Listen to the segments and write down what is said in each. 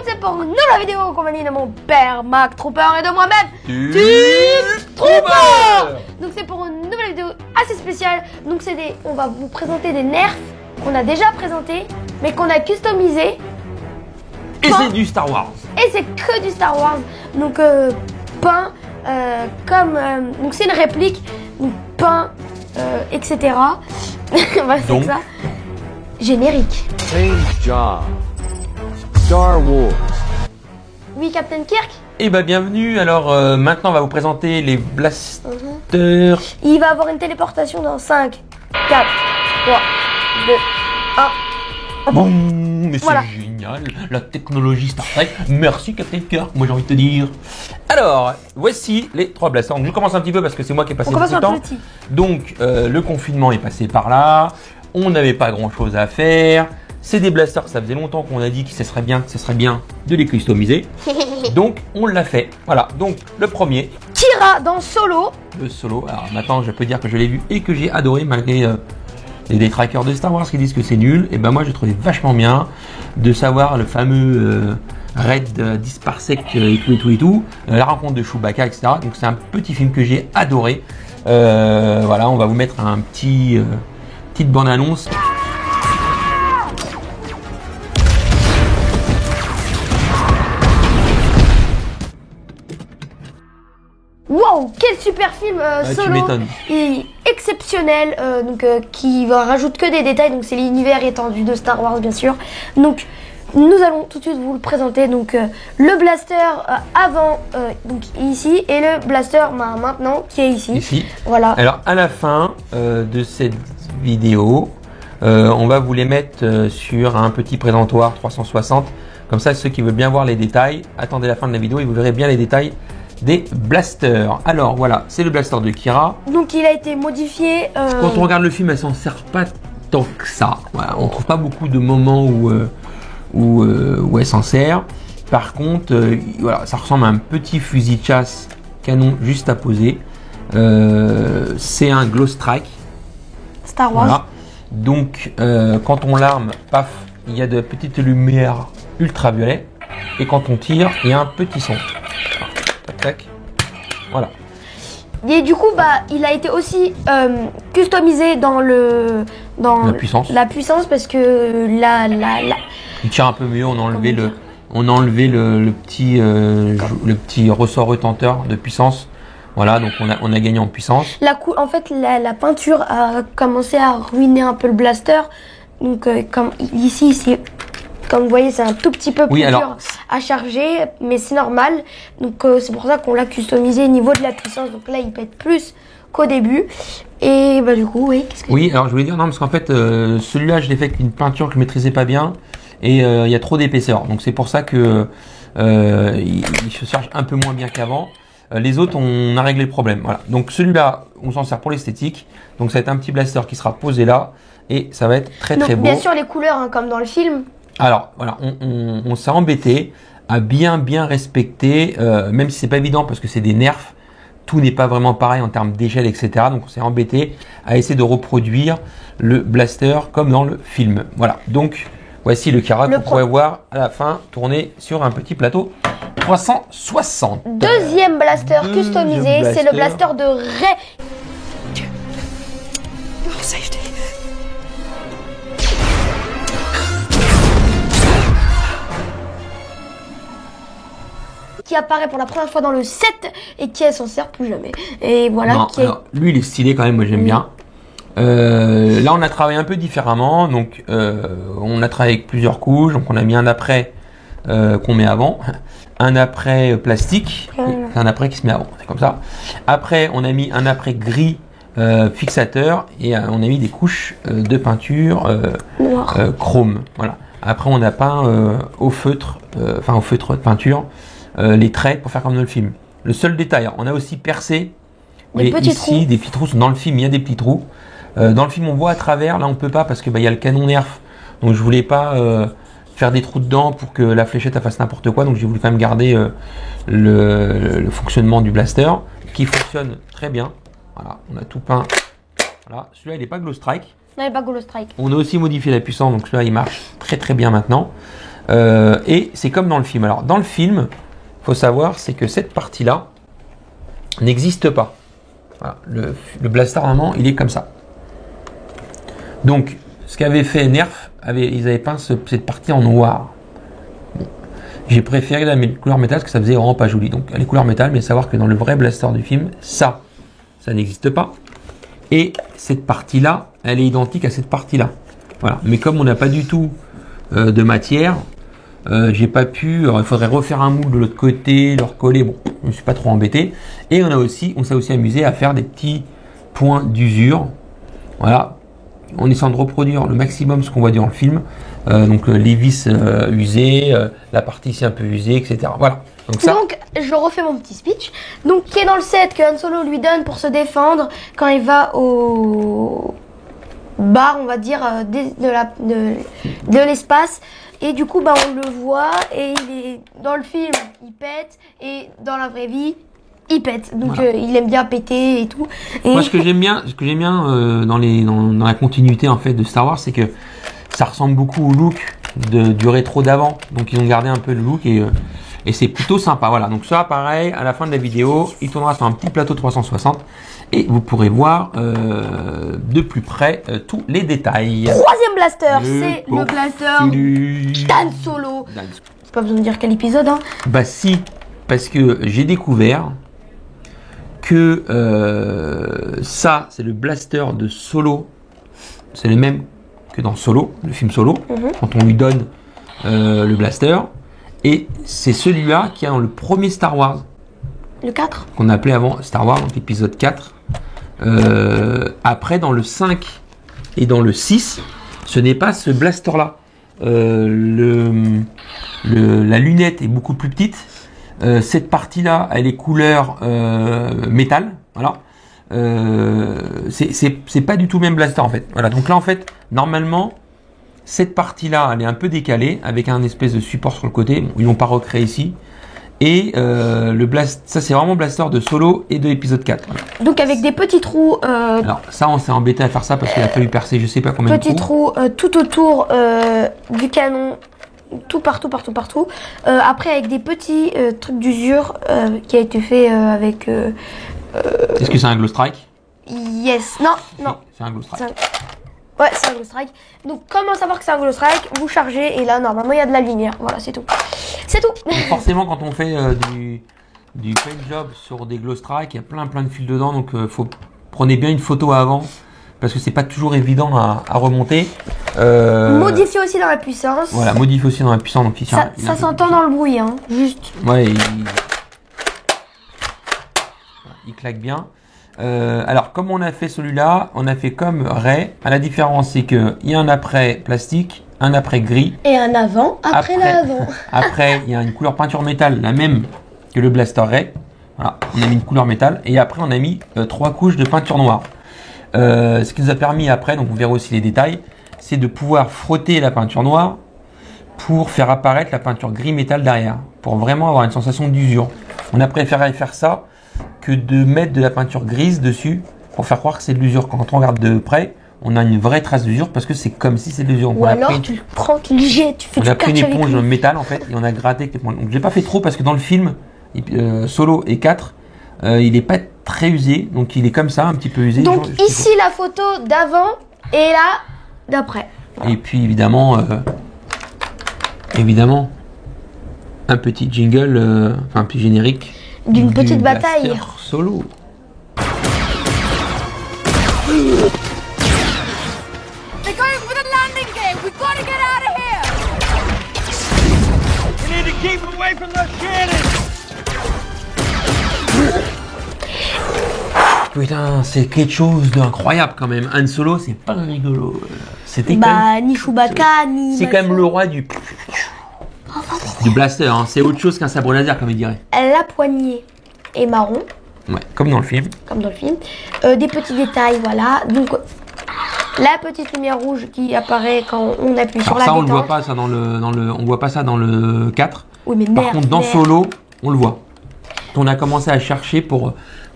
monde, c'est pour une nouvelle vidéo en compagnie de mon père Mac Trooper et de moi-même Team Trooper. Donc c'est pour une nouvelle vidéo assez spéciale. Donc on va vous présenter des nerfs qu'on a déjà présentés, mais qu'on a customisés. Et c'est du Star Wars. Et c'est que du Star Wars. Donc peint comme... donc c'est une réplique, donc peint, etc. Bah, c'est ça. Générique. Change job. Star Wars. Oui, Captain Kirk. Et bah bienvenue. Alors maintenant on va vous présenter les blasters. Il va avoir une téléportation dans 5, 4, 3, 2, 1. Bon, mais Voilà. c'est génial, la technologie Star Trek. Merci Captain Kirk, moi j'ai envie de te dire. Alors, voici les 3 blasters. Donc je commence un petit peu parce que c'est moi qui ai passé On commence tout le par temps. petit. Donc le confinement est passé par là. On n'avait pas grand chose à faire. C'est des blasters, ça faisait longtemps qu'on a dit que ce serait bien de les customiser. Donc on l'a fait. Voilà, donc le premier, Kira dans Solo. le solo. Alors maintenant je peux dire que je l'ai vu et que j'ai adoré malgré les détraqueurs de Star Wars qui disent que c'est nul. Et ben moi j'ai trouvé vachement bien de savoir le fameux raid 10 parsec et tout, la rencontre de Chewbacca, etc. Donc c'est un petit film que j'ai adoré. Voilà, on va vous mettre un petite bande-annonce. Wow, quel super film Tu Solo. m'étonnes. Et exceptionnel, qui rajoute que des détails. Donc c'est l'univers étendu de Star Wars, bien sûr. Donc nous allons tout de suite vous le présenter. Donc le blaster avant, donc ici, et le blaster maintenant qui est ici. Ici. Voilà. Alors à la fin de cette vidéo, on va vous les mettre sur un petit présentoir 360. Comme ça, ceux qui veulent bien voir les détails, attendez la fin de la vidéo et vous verrez bien les détails des blasters. Alors voilà, c'est le blaster de Kira. Donc il a été modifié. Quand on regarde le film, elle s'en sert pas tant que ça. Voilà, on trouve pas beaucoup de moments où elle s'en sert. Par contre, voilà, ça ressemble à un petit fusil de chasse canon juste à poser. C'est un glow strike. Star Wars. Voilà. Donc quand on l'arme, paf, il y a de petites lumières ultraviolet. Et quand on tire, il y a un petit son. Tac. Voilà. Et du coup, il a été aussi customisé dans La puissance. la puissance parce que Il tire un peu mieux. On a enlevé le petit ressort retenteur de puissance. Voilà, donc on a gagné en puissance. en fait, la peinture a commencé à ruiner un peu le blaster. Donc, comme ici, comme vous voyez, c'est un tout petit peu plus dur à charger, mais c'est normal. Donc, c'est pour ça qu'on l'a customisé au niveau de la puissance. Donc là, il pète plus qu'au début. Et du coup, oui, qu'est-ce que... Oui, alors je voulais dire, non, parce qu'en fait, celui-là, je l'ai fait avec une peinture que je maîtrisais pas bien. Et il y a trop d'épaisseur. Donc, c'est pour ça que il se charge un peu moins bien qu'avant. Les autres, on a réglé le problème. Voilà. Donc, celui-là, on s'en sert pour l'esthétique. Donc, ça va être un petit blaster qui sera posé là. Et ça va être très beau. Bien sûr, les couleurs, comme dans le film. Alors voilà, on s'est embêté à bien respecter, même si c'est pas évident parce que c'est des nerfs, tout n'est pas vraiment pareil en termes d'échelle, etc. Donc on s'est embêté à essayer de reproduire le blaster comme dans le film. Voilà, donc voici le Kira qu'on pourrait voir à la fin tourner sur un petit plateau 360. Deuxième blaster customisé, c'est le blaster de Rey. Oh, safety. Qui apparaît pour la première fois dans le 7 et qui s'en sert plus jamais. Et voilà. Non, alors, lui il est stylé quand même, moi j'aime bien. Là on a travaillé un peu différemment, donc on a travaillé avec plusieurs couches, donc on a mis un après qu'on met avant, un après plastique, un après qui se met avant, c'est comme ça. Après on a mis un après gris fixateur et on a mis des couches de peinture chrome. Voilà. Après on a peint au feutre de peinture. Les traits pour faire comme dans le film. Le seul détail, on a aussi percé des petits trous. Dans le film, il y a des petits trous. Dans le film, on voit à travers. Là, on peut pas parce que il y a le canon nerf. Donc, je voulais pas faire des trous dedans pour que la fléchette elle fasse n'importe quoi. Donc, j'ai voulu quand même garder le fonctionnement du blaster qui fonctionne très bien. Voilà, on a tout peint. Voilà, celui-là, il n'est pas glow strike. Non, il n'est pas glow strike. On a aussi modifié la puissance. Donc, celui-là, il marche très bien maintenant. Et c'est comme dans le film. Alors dans le film, faut savoir, c'est que cette partie-là n'existe pas. Voilà, le blaster normalement, il est comme ça. Donc, ce qu'avait fait Nerf, ils avaient peint cette partie en noir. Bon. J'ai préféré la couleur métal parce que ça faisait vraiment pas joli. Donc, les couleurs métal, mais savoir que dans le vrai blaster du film, ça n'existe pas. Et cette partie-là, elle est identique à cette partie-là. Voilà. Mais comme on n'a pas du tout de matière, j'ai pas pu. Il faudrait refaire un moule de l'autre côté, le recoller. Bon, je me suis pas trop embêté. Et on s'est aussi amusé à faire des petits points d'usure. Voilà. En essayant de reproduire le maximum ce qu'on voit dans le film. Donc les vis usées, la partie ici un peu usée, etc. Voilà. Donc je refais mon petit speech. Donc qui est dans le set que Han Solo lui donne pour se défendre quand il va au bar, on va dire, de l'espace. Et du coup, on le voit et dans le film, il pète et dans la vraie vie, il pète. Donc voilà. Il aime bien péter et tout. Et moi, ce que j'aime bien dans la continuité en fait de Star Wars, c'est que ça ressemble beaucoup au look du rétro d'avant. Donc ils ont gardé un peu le look et c'est plutôt sympa. Voilà. Donc ça, pareil, à la fin de la vidéo, il tournera sur un petit plateau 360 et vous pourrez voir de plus près tous les détails. Troisième blaster, c'est le blaster d'Han Solo. C'est pas besoin de dire quel épisode, hein. Bah si, parce que j'ai découvert que ça, c'est le blaster de Solo. C'est le même que dans Solo, le film Solo, quand on lui donne le blaster. Et c'est celui-là qui est dans le premier Star Wars. Le 4 qu'on appelait avant Star Wars, donc l'épisode 4. Après, dans le 5 et dans le 6, ce n'est pas ce blaster-là. La lunette est beaucoup plus petite. Cette partie-là, elle est couleur métal. Voilà. C'est pas du tout le même blaster en fait. Voilà. Donc là, en fait, normalement, cette partie-là, elle est un peu décalée avec un espèce de support sur le côté. Bon, ils l'ont pas recréé ici. Et ça c'est vraiment le blaster de Solo et de l'épisode 4. Voilà. Donc avec des petits trous. Alors ça on s'est embêté à faire ça parce qu'il a fallu percer je sais pas combien de trous. Petits trous tout autour du canon, tout partout. Après avec des petits trucs d'usure qui a été fait avec. Est-ce que c'est un glow strike? Yes. Non. C'est un glow strike. Ouais, c'est un glow strike. Donc, comment savoir que c'est un glow strike? Vous chargez et là, normalement, il y a de la lumière. Voilà, c'est tout. C'est tout. Et forcément, quand on fait du paint job sur des glow strike, il y a plein de fils dedans. Donc, prenez bien une photo avant parce que c'est pas toujours évident à remonter. Modifier aussi dans la puissance. Voilà, modifier aussi dans la puissance. Donc, ça s'entend dans le bruit, hein. Juste. Ouais, il claque bien. Alors, comme on a fait celui-là, on a fait comme Rey. La différence, c'est qu'il y a un après plastique, un après gris. Et un avant, après l'avant. Après, il y a une couleur peinture métal, la même que le blaster Rey. Voilà, on a mis une couleur métal. Et après, on a mis 3 couches de peinture noire. Ce qui nous a permis après, donc vous verrez aussi les détails, c'est de pouvoir frotter la peinture noire pour faire apparaître la peinture gris métal derrière. Pour vraiment avoir une sensation d'usure. On a préféré faire ça que de mettre de la peinture grise dessus pour faire croire que c'est de l'usure. Quand on regarde de près, on a une vraie trace d'usure parce que c'est comme si c'était de l'usure. Ou alors tu le prends, tu le jettes, tu fais du catch. On a pris une éponge en métal en fait et on a gratté avec l'éponge. Donc j'ai pas fait trop parce que dans le film Solo et 4, il est pas très usé, donc il est comme ça, un petit peu usé. Donc ici la photo d'avant et là d'après. Voilà. Et puis évidemment, un petit jingle, un petit générique. D'une petite bataille. Solo. They're going for the landing gear. We've got to get out of here. We need to keep away from those cannons. Putain, c'est quelque chose d'incroyable quand même. Han Solo, c'est pas rigolo. C'était ni Chewbacca, ni. C'est quand même le roi du blaster. Hein. C'est autre chose qu'un sabre laser, comme il dirait. La poignée est marron. Ouais, comme dans le film. Des petits détails, voilà. Donc, la petite lumière rouge qui apparaît quand on appuie sur la ça, détente. on le voit pas, ça, on voit pas ça dans le 4. Oui, mais par contre, dans Solo, on le voit. On a commencé à chercher pour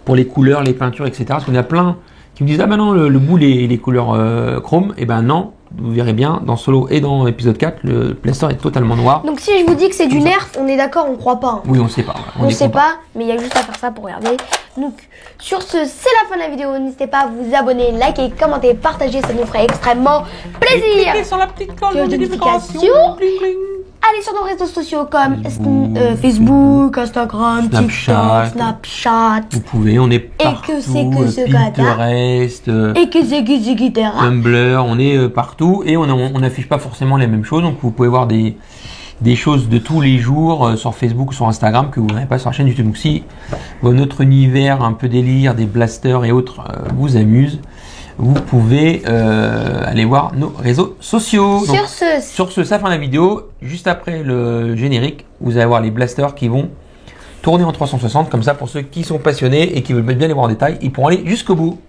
les couleurs, les peintures, etc. Parce qu'il y en a plein qui me disent, ah ben non, le bout, les couleurs chrome. Et ben non, vous verrez bien, dans Solo et dans épisode 4, le Play Store est totalement noir. Donc si je vous dis que c'est du nerf, on est d'accord, on croit pas. Hein. Oui, on sait pas. On sait pas, mais il y a juste à faire ça pour regarder. Donc sur ce, c'est la fin de la vidéo. N'hésitez pas à vous abonner, liker, commenter, partager, ça nous ferait extrêmement plaisir. Et cliquez sur la petite cloche de notification. Allez sur nos réseaux sociaux comme Facebook, Instagram, TikTok, Snapchat. Vous pouvez, on est partout. Et que c'est que ce Pinterest, et que c'est que c'est que Tumblr, on est partout et on n'affiche pas forcément les mêmes choses. Donc vous pouvez voir des choses de tous les jours sur Facebook ou sur Instagram que vous n'avez pas sur la chaîne YouTube. Donc si notre univers un peu délire, des blasters et autres vous amuse, vous pouvez aller voir nos réseaux sociaux. Donc, sur ce, ça fin la vidéo. Juste après le générique, vous allez voir les blasters qui vont tourner en 360. Comme ça, pour ceux qui sont passionnés et qui veulent bien les voir en détail, ils pourront aller jusqu'au bout.